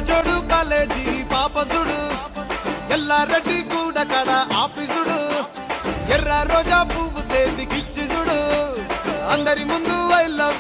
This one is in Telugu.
జోడు కాలేజీ పాపసుడు ఎల్లారెడ్డి కూడా కడ ఆఫీసుడు ఎర్ర రోజా పువ్వు సేతికిచ్చి చూడు అందరి ముందు ఐ లవ్